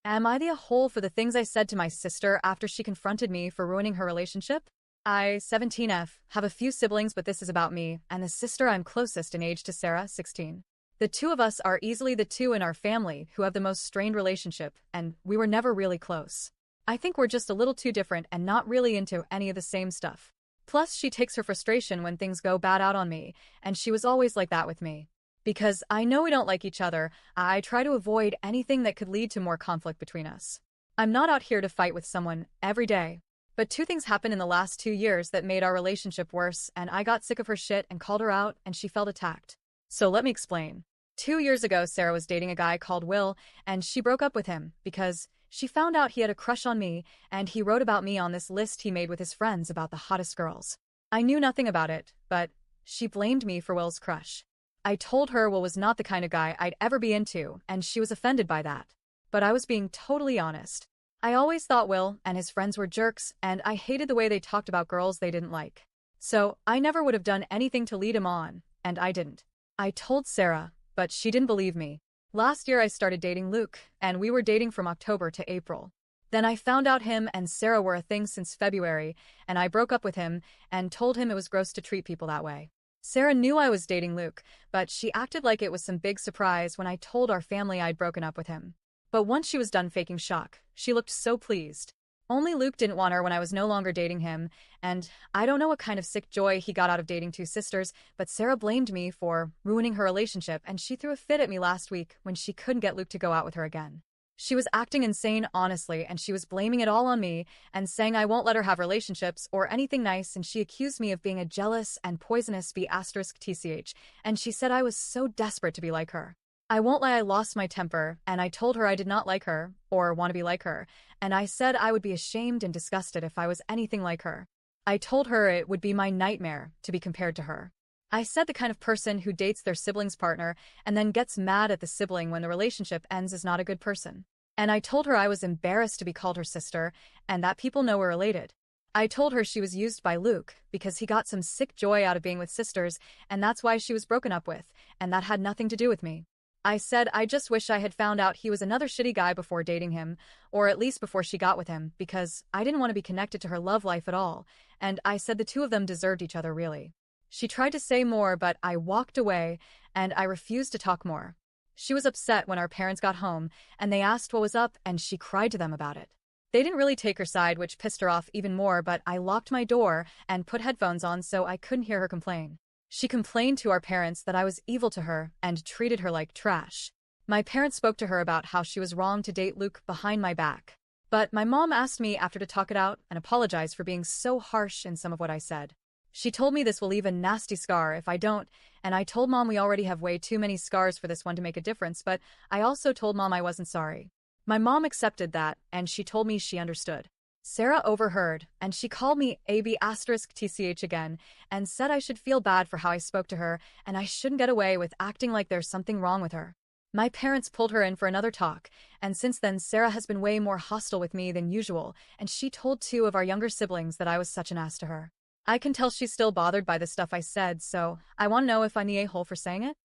Am I the a-hole for the things I said to my sister after she confronted me for ruining her relationship? I, 17F, have a few siblings, but this is about me and the sister I'm closest in age to, Sarah, 16. The two of us are easily the two in our family who have the most strained relationship, and we were never really close. I think we're just a little too different and not really into any of the same stuff. Plus, she takes her frustration when things go bad out on me, and she was always like that with me. Because I know we don't like each other, I try to avoid anything that could lead to more conflict between us. I'm not out here to fight with someone every day. But two things happened in the last 2 years that made our relationship worse, and I got sick of her shit and called her out, and she felt attacked. So let me explain. 2 years ago, Sarah was dating a guy called Will, and she broke up with him because she found out he had a crush on me, and he wrote about me on this list he made with his friends about the hottest girls. I knew nothing about it, but she blamed me for Will's crush. I told her Will was not the kind of guy I'd ever be into, and she was offended by that. But I was being totally honest. I always thought Will and his friends were jerks, and I hated the way they talked about girls they didn't like. So I never would have done anything to lead him on, and I didn't. I told Sarah, but she didn't believe me. Last year I started dating Luke, and we were dating from October to April. Then I found out him and Sarah were a thing since February, and I broke up with him and told him it was gross to treat people that way. Sarah knew I was dating Luke, but she acted like it was some big surprise when I told our family I'd broken up with him. But once she was done faking shock, she looked so pleased. Only Luke didn't want her when I was no longer dating him, and I don't know what kind of sick joy he got out of dating two sisters, but Sarah blamed me for ruining her relationship, and she threw a fit at me last week when she couldn't get Luke to go out with her again. She was acting insane, honestly, and she was blaming it all on me and saying I won't let her have relationships or anything nice, and she accused me of being a jealous and poisonous B***TCH, and she said I was so desperate to be like her. I won't lie, I lost my temper, and I told her I did not like her, or want to be like her, and I said I would be ashamed and disgusted if I was anything like her. I told her it would be my nightmare to be compared to her. I said the kind of person who dates their sibling's partner and then gets mad at the sibling when the relationship ends is not a good person. And I told her I was embarrassed to be called her sister, and that people know we're related. I told her she was used by Luke because he got some sick joy out of being with sisters, and that's why she was broken up with, and that had nothing to do with me. I said I just wish I had found out he was another shitty guy before dating him, or at least before she got with him, because I didn't want to be connected to her love life at all, and I said the two of them deserved each other really. She tried to say more, but I walked away, and I refused to talk more. She was upset when our parents got home, and they asked what was up, and she cried to them about it. They didn't really take her side, which pissed her off even more, but I locked my door and put headphones on so I couldn't hear her complain. She complained to our parents that I was evil to her and treated her like trash. My parents spoke to her about how she was wrong to date Luke behind my back. But my mom asked me after to talk it out and apologize for being so harsh in some of what I said. She told me this will leave a nasty scar if I don't, and I told Mom we already have way too many scars for this one to make a difference, but I also told Mom I wasn't sorry. My mom accepted that, and she told me she understood. Sarah overheard, and she called me AB**TCH again, and said I should feel bad for how I spoke to her, and I shouldn't get away with acting like there's something wrong with her. My parents pulled her in for another talk, and since then Sarah has been way more hostile with me than usual, and she told two of our younger siblings that I was such an ass to her. I can tell she's still bothered by the stuff I said, so I want to know if I'm the a-hole for saying it?